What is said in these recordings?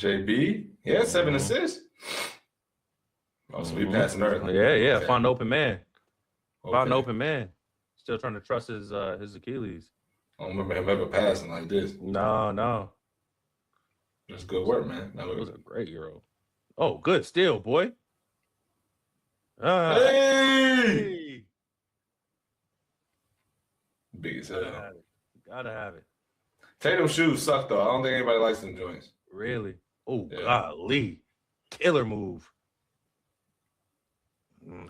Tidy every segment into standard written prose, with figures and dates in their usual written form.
JB, he had 7 assists. Oh, so he passing early. Yeah. Okay. Found an open man. Okay. Found an open man. Still trying to trust his Achilles. I don't remember him ever passing like this. No. That's good work, man. That was a great Euro. Oh, good steal, boy. Hey! Big as hell. Gotta have it. Tatum's shoes suck, though. I don't think anybody likes them joints. Really? Oh, Yeah. golly. Killer move.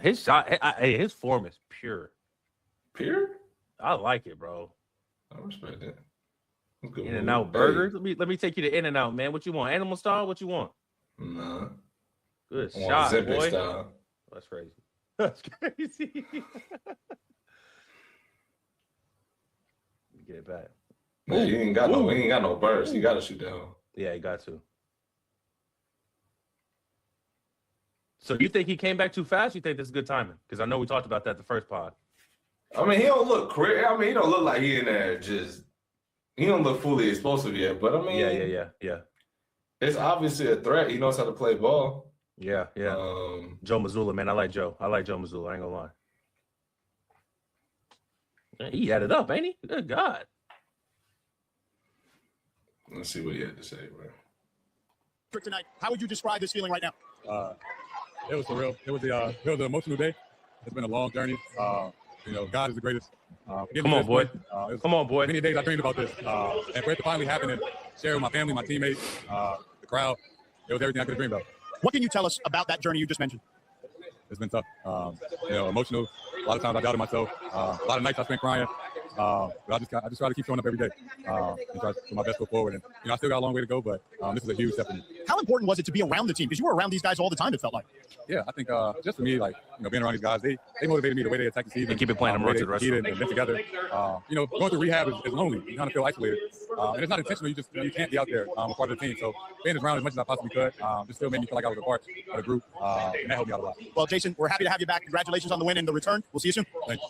His shot, his form is pure. Pure? I like it, bro. I respect that. Good In and Out burgers. Let me take you to In and Out, man. What you want? Animal style? What you want? Nah. Good I shot, want boy. style. That's crazy. That's crazy. Get it back. Man, he ain't got no burst. He got to shoot that hole. Yeah, he got to. So you think he came back too fast? You think this is good timing? Because I know we talked about that the first pod. I mean, he don't look crazy. I mean, he don't look like he in there just. He don't look fully explosive yet. But I mean, yeah. It's obviously a threat. He knows how to play ball. Yeah. Joe Mazzulla, man. I like Joe. I like Joe Mazzulla. I ain't gonna lie. Man, he added up, ain't he? Good God. Let's see what he had to say, bro. Tonight, how would you describe this feeling right now? It was surreal. It was an emotional day. It's been a long journey. God is the greatest. Come on, boy. Come on, boy. Many days I dreamed about this, and for it to finally happen and share with my family, my teammates, the crowd, it was everything I could have dreamed of. What can you tell us about that journey you just mentioned? It's been tough. Emotional. A lot of times I doubted myself. A lot of nights I spent crying. But I just try to keep showing up every day and try to put my best foot forward. And I still got a long way to go, but this is a huge step for me. How important was it to be around the team? Because you were around these guys all the time, it felt like. Yeah, I think just for me, being around these guys, they motivated me the way they attack the season. And keep it playing them to the rest of and been together. Going through rehab is lonely. You kind of feel isolated. And it's not intentional. You can't be out there a part of the team. So being around as much as I possibly could just still made me feel like I was a part of the group. And that helped me out a lot. Well, Jayson, we're happy to have you back. Congratulations on the win and the return. We'll see you soon. Thank you.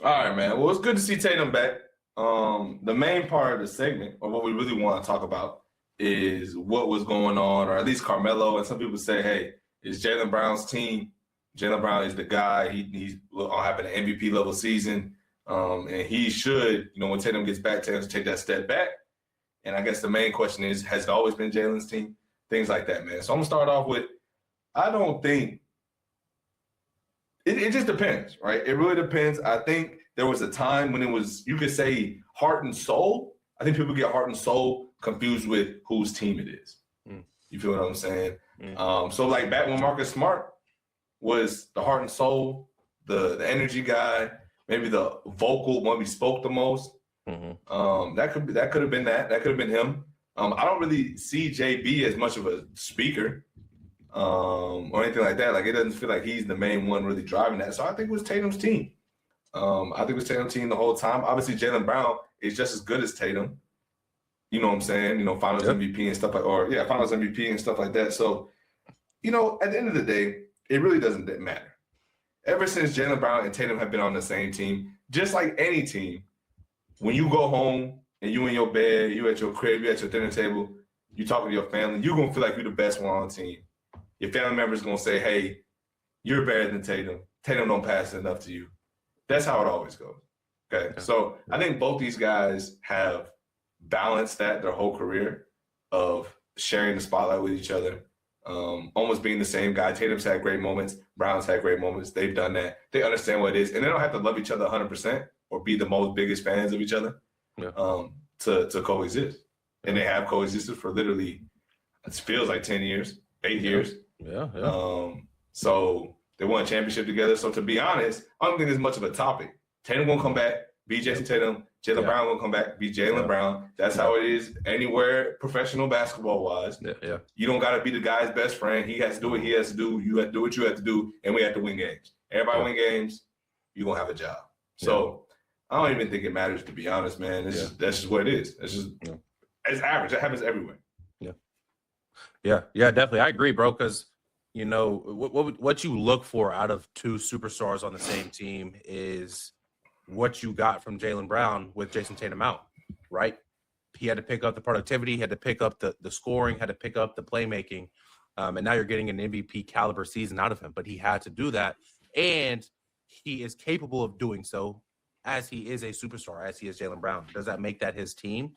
All right, man. Well, it's good to see Tatum back. The main part of the segment, or what we really want to talk about, is what was going on, or at least Carmelo. And some people say, hey, it's Jaylen Brown's team. Jaylen Brown is the guy. He's having an MVP level season. And he should, when Tatum gets back, Tatum should take that step back. And I guess the main question is, has it always been Jaylen's team? Things like that, man. So I'm going to start off with, I don't think, it just depends, right? It really depends. I think there was a time when it was, you could say, heart and soul. I think people get heart and soul confused with whose team it is. You feel what I'm saying? So like back when Marcus Smart was the heart and soul, the energy guy, maybe the vocal one we spoke the most. That could have been that. That could have been him. I don't really see JB as much of a speaker or anything like that. Like it doesn't feel like he's the main one really driving that. So I think it was Tatum's team. I think it was Tatum's team the whole time. Obviously, Jaylen Brown is just as good as Tatum. You know what I'm saying? Finals MVP and stuff Finals MVP and stuff like that. So, at the end of the day, it really doesn't matter. Ever since Jaylen Brown and Tatum have been on the same team, just like any team, when you go home and you in your bed, you at your crib, you at your dinner table, you talking to your family, you're going to feel like you're the best one on the team. Your family member's going to say, hey, you're better than Tatum. Tatum don't pass enough to you. That's how it always goes. Okay. So I think both these guys have balanced that their whole career of sharing the spotlight with each other, almost being the same guy. Tatum's had great moments. Brown's had great moments. They've done that. They understand what it is. And they don't have to love each other 100% or be the most biggest fans of each other to coexist. And they have coexisted for literally, it feels like 10 years, 8 years. So they won a championship together. So to be honest, I don't think there's much of a topic. Tatum gonna come back, be Jayson Tatum. Jaylen Brown gonna come back, be Jaylen Brown. That's how it is anywhere professional basketball wise. You don't gotta be the guy's best friend. He has to do what he has to do. You have to do what you have to do, and we have to win games. Everybody win games, you're gonna have a job. So I don't even think it matters, to be honest, man. That's just what it is. It's just it's average. It happens everywhere. Yeah, definitely. I agree, bro, because what you look for out of two superstars on the same team is what you got from Jaylen Brown with Jayson Tatum out, right? he had to pick up the productivity, he had to pick up the scoring, had to pick up the playmaking. And now you're getting an MVP caliber season out of him, but he had to do that. And he is capable of doing so as he is a superstar, as he is Jaylen Brown. Does that make that his team?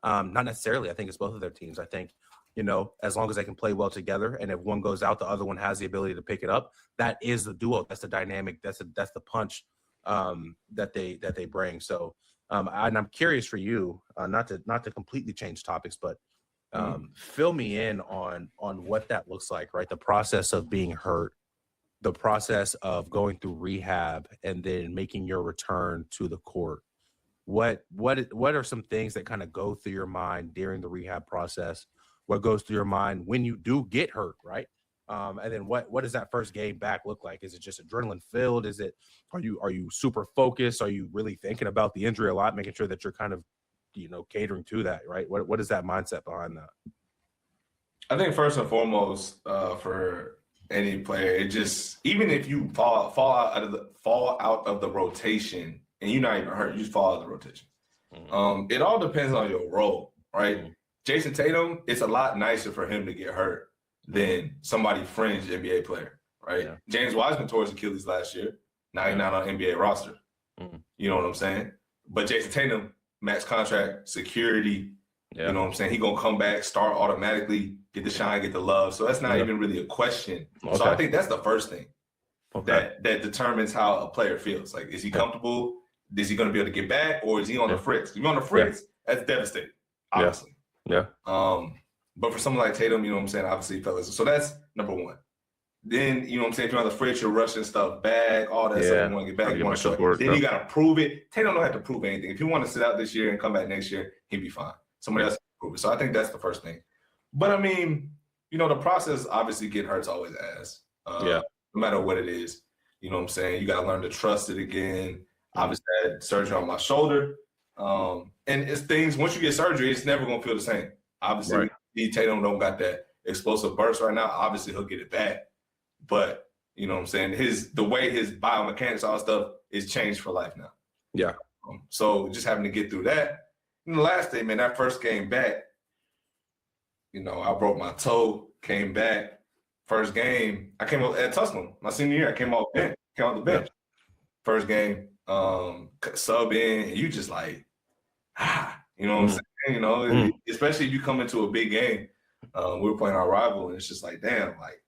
Not necessarily. I think it's both of their teams. I think, as long as they can play well together, and if one goes out, the other one has the ability to pick it up. That is the duo. That's the dynamic. That's the punch that they bring. So, and I'm curious for you, not to completely change topics, but fill me in on what that looks like, right? The process of being hurt, the process of going through rehab, and then making your return to the court. What are some things that kind of go through your mind during the rehab process? What goes through your mind when you do get hurt, right? And then what does that first game back look like? Is it just adrenaline filled? Are you super focused? Are you really thinking about the injury a lot, making sure that you're kind of, catering to that, right? What is that mindset behind that? I think first and foremost, for any player, it just, even if you fall out of the rotation and you're not even hurt, you just fall out of the rotation. It all depends on your role, right? Jayson Tatum, it's a lot nicer for him to get hurt than somebody fringe NBA player, right? Yeah. James Wiseman tore his Achilles last year. Now he's not on NBA roster. You know what I'm saying? But Jayson Tatum, max contract, security, you know what I'm saying? He gonna come back, start automatically, get the shine, get the love. So that's not even really a question. Okay. So I think that's the first thing that determines how a player feels. Like, is he comfortable? Is he gonna be able to get back, or is he on the fritz? If you're on the fritz, that's devastating, obviously. Yeah. But for someone like Tatum, you know what I'm saying, obviously, fellas. So that's number one. Then, you know what I'm saying, if you're on the fridge, you're rushing stuff back, all that stuff, you want to get back, you want to show. Then you got to prove it. Tatum don't have to prove anything. If you want to sit out this year and come back next year, he'll be fine. Somebody else can prove it. So I think that's the first thing. But, I mean, the process, obviously, getting hurt's always ass. No matter what it is. You know what I'm saying? You got to learn to trust it again. Obviously, I had surgery on my shoulder. And it's things, once you get surgery, it's never going to feel the same. Obviously, Tatum don't got that explosive burst right now. Obviously, he'll get it back. But, you know what I'm saying, the way his biomechanics, all that stuff is changed for life now. Yeah. So just having to get through that. And the last day, man, that first game back, I broke my toe, came back. First game, I came up at Tusculum. My senior year, I came off the bench. First game, sub in, and you just like, you know what I'm saying? Especially if you come into a big game. We were playing our rival, and it's just like, damn, like,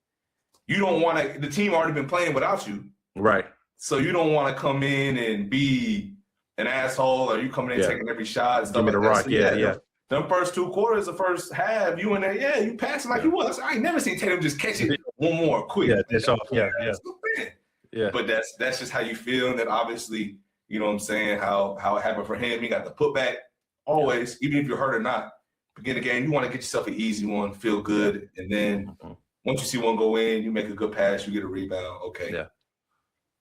you don't want to – the team already been playing without you. Right. So you don't want to come in and be an asshole, or you coming in taking every shot and stuff. Give me the rock, so them first two quarters, the first half, you in there, you passing like you was. I ain't never seen Tatum just catch it one more quick. That's off. Yeah. But that's just how you feel. And then obviously, you know what I'm saying, how it happened for him. He got the putback always, even if you're hurt or not. Begin the game, you want to get yourself an easy one, feel good, and then – once you see one go in, you make a good pass, you get a rebound. Okay. Yeah.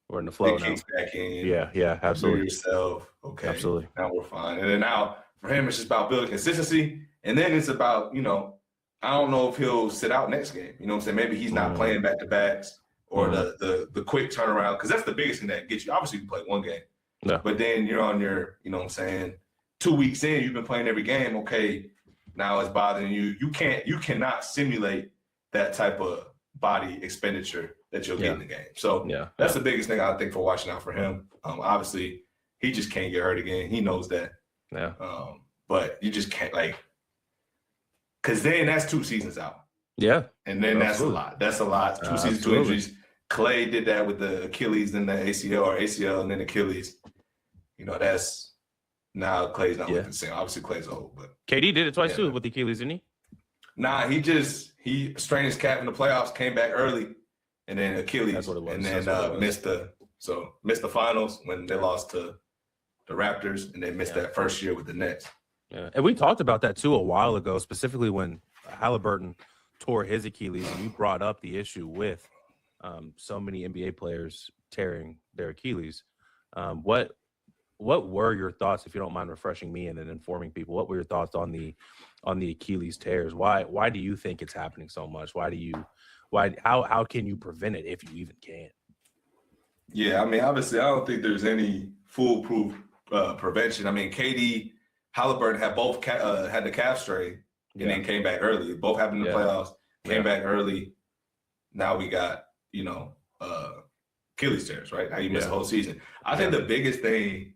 We're in the flow now. Kicks back in. Yeah, absolutely. Yourself. Okay. Absolutely. Now we're fine. And then now for him, it's just about building consistency. And then it's about, I don't know if he'll sit out next game. You know what I'm saying? Maybe he's not playing back to backs or the quick turnaround. Because that's the biggest thing that gets you. Obviously, you can play one game. Yeah. But then you're on your, you know what I'm saying, 2 weeks in, you've been playing every game. Okay. Now it's bothering you. You cannot simulate that type of body expenditure that you'll get in the game. So that's the biggest thing I think for watching out for him. Obviously, he just can't get hurt again. He knows that. Yeah. But you just can't, because then that's 2 seasons out. Yeah. And then that's a lot. That's a lot. 2 seasons, 2 injuries. Clay did that with the Achilles and the ACL and then Achilles. That's now Clay's not looking the same. Obviously, Clay's old, but KD did it twice too with the Achilles, didn't he? Nah, he strained his calf in the playoffs, came back early, and then Achilles. That's what it was. And then missed the finals when they lost to the Raptors, and they missed that first year with the Nets. Yeah, and we talked about that too a while ago, specifically when Halliburton tore his Achilles, and you brought up the issue with so many NBA players tearing their Achilles. What were your thoughts, if you don't mind refreshing me and then informing people? What were your thoughts on the Achilles tears? Why do you think it's happening so much? How can you prevent it if you even can? Yeah, I mean, obviously, I don't think there's any foolproof prevention. I mean, KD Halliburton had both had the calf strain and then came back early. Both happened in the playoffs, came back early. Now we got, Achilles tears, right? How you miss the whole season. I think the biggest thing,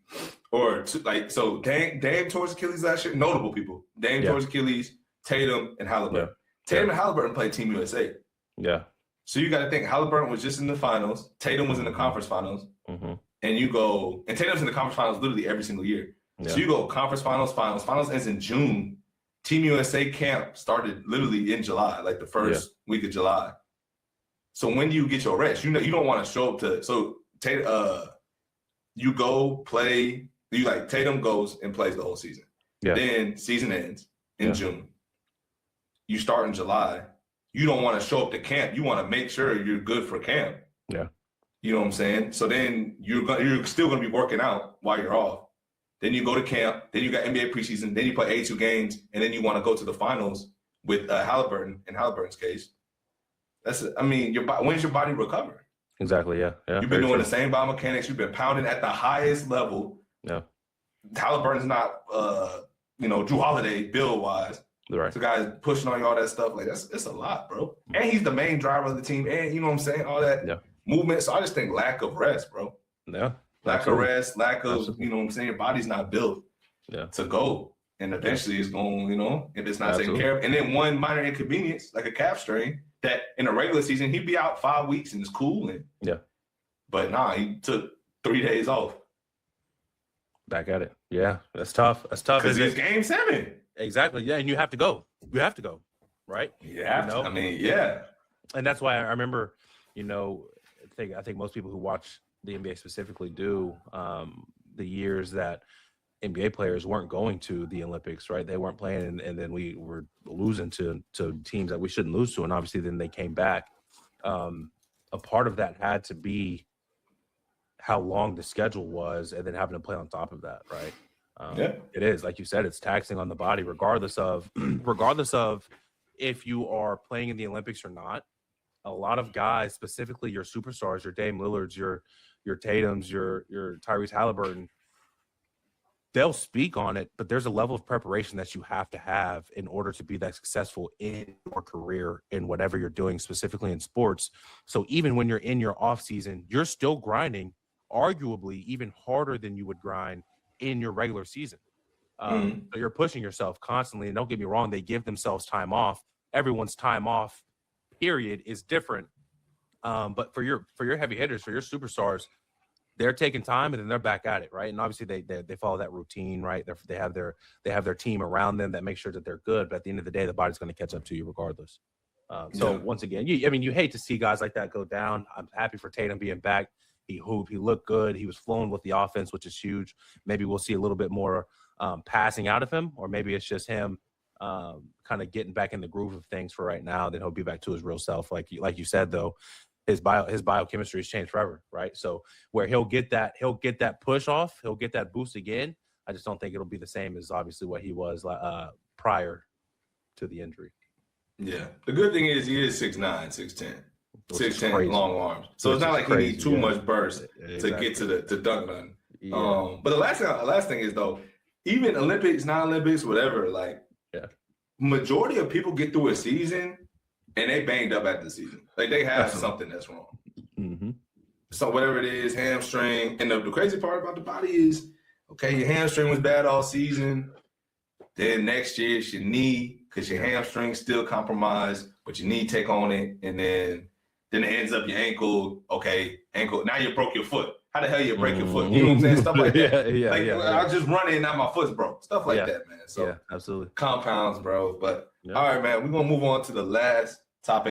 so Dame towards Achilles last year, notable people. Dame towards Achilles, Tatum, and Halliburton. Tatum and Halliburton played Team USA. Yeah. So you got to think Halliburton was just in the finals. Tatum was in the conference finals. Mm-hmm. And Tatum's in the conference finals literally every single year. Yeah. So you go conference finals. Finals ends in June. Team USA camp started literally in July, like the first week of July. So when do you get your rest? You don't want to show up you go play. Tatum goes and plays the whole season. Yeah. Then season ends in June. You start in July. You don't want to show up to camp. You want to make sure you're good for camp. Yeah. You know what I'm saying? So then you're still going to be working out while you're off. Then you go to camp. Then you got NBA preseason. Then you play 82 games, and then you want to go to the finals with Halliburton. In Halliburton's case, when's your body recover? Exactly. Yeah. You've been doing the same biomechanics. You've been pounding at the highest level. Yeah. Halliburton's not, Drew Holiday build wise. Right. So guys pushing on you all that stuff, it's a lot, bro. And he's the main driver of the team, and you know what I'm saying, all that movement. So I just think lack of rest, bro. Yeah. Lack of rest, lack of, you know what I'm saying, your body's not built to go. And eventually it's going, if it's not taken care of. And then one minor inconvenience, like a calf strain, that in a regular season, he'd be out 5 weeks and it's cool. But he took 3 days off. Back at it. Yeah, that's tough. Because it's game 7. Exactly. Yeah, and you have to go. You have to go, right? Yeah. And that's why I remember, I think most people who watch the NBA specifically do the years that NBA players weren't going to the Olympics, right? They weren't playing, and then we were losing to teams that we shouldn't lose to, and obviously then they came back. A part of that had to be how long the schedule was, and then having to play on top of that, right? It is, like you said, it's taxing on the body, regardless of if you are playing in the Olympics or not. A lot of guys, specifically your superstars, your Dame Lillards, your Tatums, your Tyrese Halliburton, they'll speak on it, but there's a level of preparation that you have to have in order to be that successful in your career in whatever you're doing, specifically in sports. So even when you're in your off season, you're still grinding, arguably even harder than you would grind in your regular season. So you're pushing yourself constantly. And don't get me wrong, they give themselves time off. Everyone's time off period is different. But for your heavy hitters, for your superstars, they're taking time and then they're back at it, right? And obviously they follow that routine, right? They have their team around them that make sure that they're good. But at the end of the day, the body's going to catch up to you regardless. Once again, you hate to see guys like that go down. I'm happy for Tatum being back. He hooped. He looked good. He was flowing with the offense, which is huge. Maybe we'll see a little bit more passing out of him, or maybe it's just him kind of getting back in the groove of things for right now. Then he'll be back to his real self. Like you said, though, his biochemistry has changed forever, right? So where he'll get that push off, he'll get that boost again. I just don't think it'll be the same as obviously what he was prior to the injury. Yeah. The good thing is he is 6'9", 6'10". 6'10", long arms. So it's not like he needs too much burst to get to dunk on. But the last thing is, though, even Olympics, non-Olympics, whatever, majority of people get through a season and they banged up at the season. Like they have something that's wrong. Mm-hmm. So whatever it is, hamstring. And the crazy part about the body is, okay, your hamstring was bad all season. Then next year it's your knee because your hamstring's still compromised, but your knee take on it. And then it ends up your ankle. Okay, ankle. Now you broke your foot. How the hell you break your foot? You know what I'm saying? Stuff like that. I was just running and now my foot's broke. Stuff like that, man. So absolutely. Compounds, bro. But all right, man, we're going to move on to the last topic.